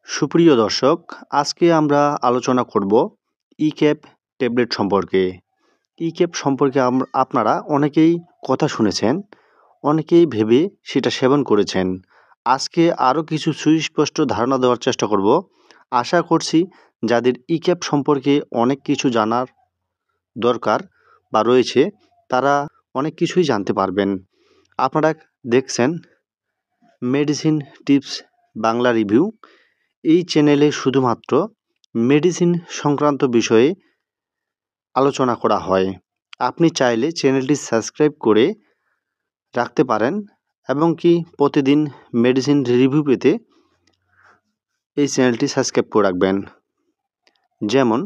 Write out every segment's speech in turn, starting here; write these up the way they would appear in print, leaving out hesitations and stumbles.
সুপ্রিয় দর্শক, আজকে আমরা আলোচনা করব ইক্যাপ ট্যাবলেট সম্পর্কে। ইক্যাপ সম্পর্কে আপনারা অনেকেই কথা শুনেছেন, অনেকেই ভেবে সেটা সেবন করেছেন। আজকে আরও কিছু সুস্পষ্ট ধারণা দেওয়ার চেষ্টা করব। আশা করছি যাদের ইক্যাপ সম্পর্কে অনেক কিছু জানার দরকার বা রয়েছে, তারা অনেক কিছুই জানতে পারবেন। আপনারা দেখছেন মেডিসিন টিপস বাংলা রিভিউ। এই চ্যানেলে শুধুমাত্র মেডিসিন সংক্রান্ত বিষয়ে আলোচনা করা হয়। আপনি চাইলে চ্যানেলটি সাবস্ক্রাইব করে রাখতে পারেন এবং কি প্রতিদিন মেডিসিন রিভিউ পেতে এই চ্যানেলটি সাবস্ক্রাইব করে রাখবেন। যেমন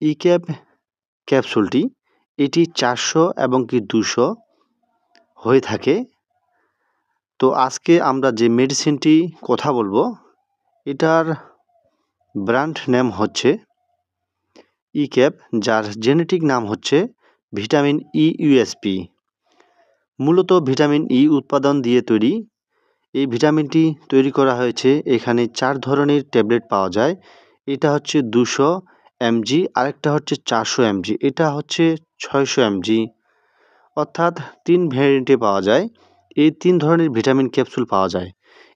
ইক্যাপ ক্যাপসুলটি এটি 400 এবং কি 200 হয়ে থাকে। তো আজকে আমরা যে মেডিসিনটি কথা বলবো, এটার ব্র্যান্ড নেম হচ্ছে ইক্যাপ, যার জেনেটিক নাম হচ্ছে ভিটামিন ইউএসপি। মূলত ভিটামিন ই উৎপাদন দিয়ে তৈরি। এই ভিটামিনটি তৈরি করা হয়েছে, এখানে 4 ধরনের ট্যাবলেট পাওয়া যায়। এটা হচ্ছে 200 mg, আরেকটা হচ্ছে 400 mg, এটা হচ্ছে 600 mg, অর্থাৎ 3 ভ্যারিয়েন্টে পাওয়া যায়। এই 3 ধরনের ভিটামিন ক্যাপসুল পাওয়া যায়।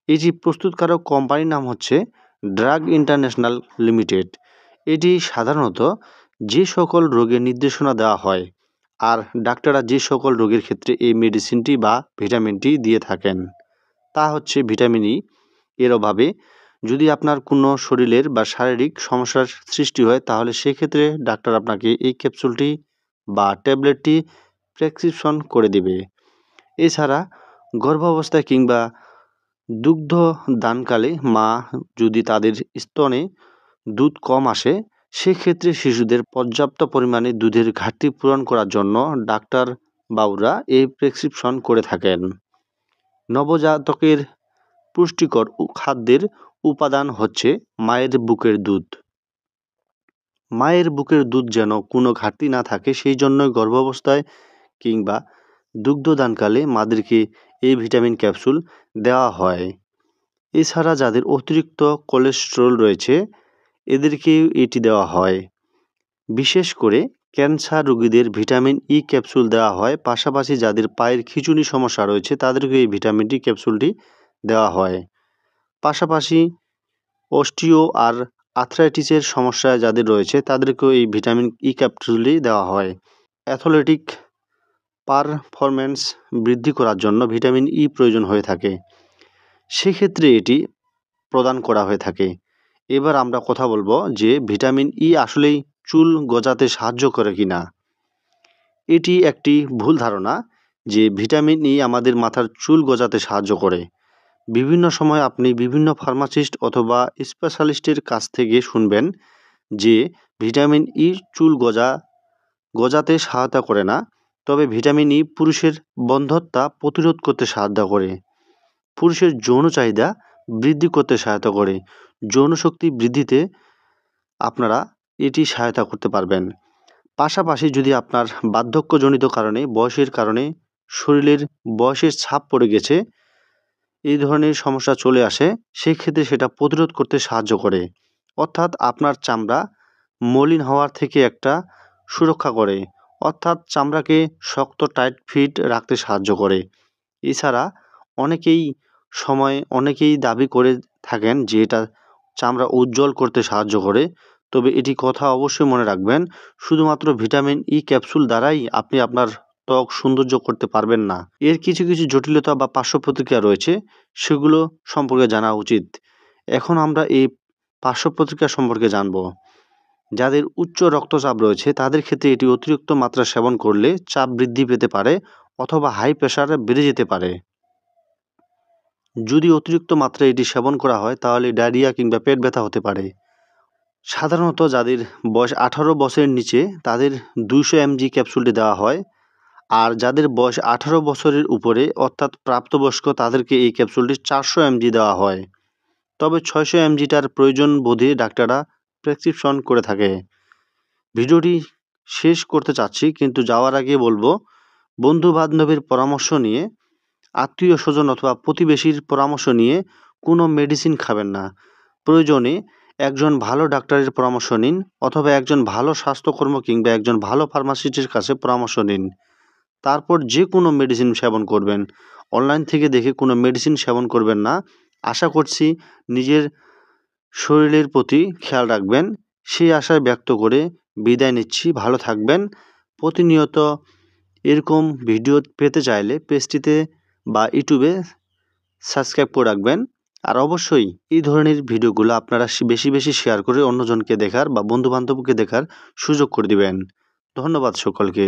এই যে প্রস্তুতকারক কোম্পানির নাম হচ্ছে ড্রাগ ইন্টারন্যাশনাল লিমিটেড। এটি সাধারণত যে সকল রোগের নির্দেশনা দেওয়া হয়, আর ডাক্তাররা যে সকল রোগের ক্ষেত্রে এই মেডিসিনটি বা ভিটামিনটি দিয়ে থাকেন, তা হচ্ছে ভিটামিন ই। এর অভাবে যদি আপনার কোনো শরীরের বা শারীরিক সমস্যার সৃষ্টি হয়, তাহলে সেক্ষেত্রে ডাক্তার আপনাকে এই ক্যাপসুলটি বা ট্যাবলেটটি প্রেসক্রিপশন করে দেবে। এছাড়া গর্ভাবস্থায় কিংবা দুগ্ধ দানকালে মা যদি তাদের স্তনে দুধ কম আসে, সেক্ষেত্রে শিশুদের পর্যাপ্ত পরিমাণে দুধের ঘাটতি পূরণ করার জন্য ডাক্তার বাবুরা এই প্রেসক্রিপশন করে থাকেন। নবজাতকের পুষ্টিকর খাদ্যের উপাদান হচ্ছে মায়ের বুকের দুধ। মায়ের বুকের দুধ যেন কোনো ঘাটতি না থাকে, সেই জন্য গর্ভাবস্থায় কিংবা দুগ্ধদানকালে মাদেরকে এই ভিটামিন ক্যাপসুল দেওয়া হয়। এছাড়া যাদের অতিরিক্ত কোলেস্টেরল রয়েছে, এদেরকেও এটি দেওয়া হয়। বিশেষ করে ক্যান্সার রোগীদের ভিটামিন ই ক্যাপসুল দেওয়া হয়। পাশাপাশি যাদের পায়ের খিঁচুনি সমস্যা রয়েছে, তাদেরকে এই ভিটামিন ডি ক্যাপসুলটি দেওয়া হয়। পাশাপাশি অস্টিও আর আর্থ্রাইটিসের সমস্যা যাদের রয়েছে, তাদেরকেও এই ভিটামিন ই ক্যাপসুলটি দেওয়া হয়। অ্যাথলেটিক পারফরম্যান্স বৃদ্ধি করার জন্য ভিটামিন ই প্রয়োজন হয়ে থাকে, সেক্ষেত্রে এটি প্রদান করা হয়ে থাকে। এবার আমরা কথা বলবো যে ভিটামিন ই আসলেই চুল গজাতে সাহায্য করে কিনা। এটি একটি ভুল ধারণা যে ভিটামিন ই আমাদের মাথার চুল গজাতে সাহায্য করে। বিভিন্ন সময় আপনি বিভিন্ন ফার্মাসিস্ট অথবা স্পেশালিস্টের কাছ থেকে শুনবেন যে ভিটামিন ই চুল গজাতে সহায়তা করে না, তবে ভিটামিন ই পুরুষের বন্ধ্যতা প্রতিরোধ করতে সাহায্য করে, পুরুষের যৌন চাহিদা বৃদ্ধি করতে সহায়তা করে, যৌন শক্তি বৃদ্ধিতে আপনারা এটি সহায়তা করতে পারবেন। পাশাপাশি যদি আপনার বার্ধক্যজনিত কারণে, বয়সের কারণে শরীরের বয়সের ছাপ পড়ে গেছে, এই ধরনের সমস্যা চলে আসে, সেই ক্ষেত্রে সেটা প্রতিরোধ করতে সাহায্য করে, অর্থাৎ আপনার চামড়া মলিন হওয়ার থেকে একটা সুরক্ষা করে, অর্থাৎ চামড়াকে শক্ত টাইট ফিট রাখতে সাহায্য করে। এছাড়া অনেকেই দাবি করে থাকেন যে এটা চামড়া উজ্জ্বল করতে সাহায্য করে, তবে এটি কথা অবশ্যই মনে রাখবেন, শুধুমাত্র ভিটামিন ই ক্যাপসুল দ্বারাই আপনি আপনার ত্বক সৌন্দর্য করতে পারবেন না। এর কিছু কিছু জটিলতা বা পার্শ্ব প্রতিক্রিয়া রয়েছে, সেগুলো সম্পর্কে জানা উচিত। এখন আমরা এই পার্শ্ব প্রতিক্রিয়া সম্পর্কে জানব। যাদের উচ্চ রক্তচাপ রয়েছে, তাদের ক্ষেত্রে এটি অতিরিক্ত মাত্রা সেবন করলে চাপ বৃদ্ধি পেতে পারে অথবা হাই প্রেশার বেড়ে যেতে পারে। যদি অতিরিক্ত মাত্রায় এটি সেবন করা হয়, তাহলে ডায়রিয়া কিংবা পেট ব্যথা হতে পারে। সাধারণত যাদের বয়স 18 বছরের নিচে, তাদের 200 mg ক্যাপসুলটি দেওয়া হয়, আর যাদের বয়স 18 বছরের উপরে অর্থাৎ প্রাপ্তবয়স্ক, তাদেরকে এই ক্যাপসুলটি 400 mg দেওয়া হয়। তবে 600 mgটার প্রয়োজন বোধে ডাক্তাররা প্রেসক্রিপশন করে থাকে। ভিডিওটি শেষ করতে চাচ্ছি, কিন্তু যাওয়ার আগে বলবো, বন্ধু বান্ধবের পরামর্শ নিয়ে, আত্মীয় স্বজন অথবা প্রতিবেশীর পরামর্শ নিয়ে কোনো মেডিসিন খাবেন না। প্রয়োজনে একজন ভালো ডাক্তারের পরামর্শ নিন অথবা একজন ভালো স্বাস্থ্যকর্মী কিংবা একজন ভালো ফার্মাসিস্টের কাছে পরামর্শ নিন। তারপর যে কোনো মেডিসিন সেবন করবেন। অনলাইন থেকে দেখে কোনো মেডিসিন সেবন করবেন না। আশা করছি নিজের শরীরের প্রতি খেয়াল রাখবেন। সেই আশায় ব্যক্ত করে বিদায় নিচ্ছি। ভালো থাকবেন। প্রতিনিয়ত এরকম ভিডিও পেতে চাইলে পেজটিতে বা ইউটিউবে সাবস্ক্রাইব করে রাখবেন। আর অবশ্যই এই ধরনের ভিডিওগুলো আপনারা বেশি বেশি শেয়ার করে অন্যজনকে দেখার বা বন্ধুবান্ধবকে দেখার সুযোগ করে দিবেন। ধন্যবাদ সকলকে।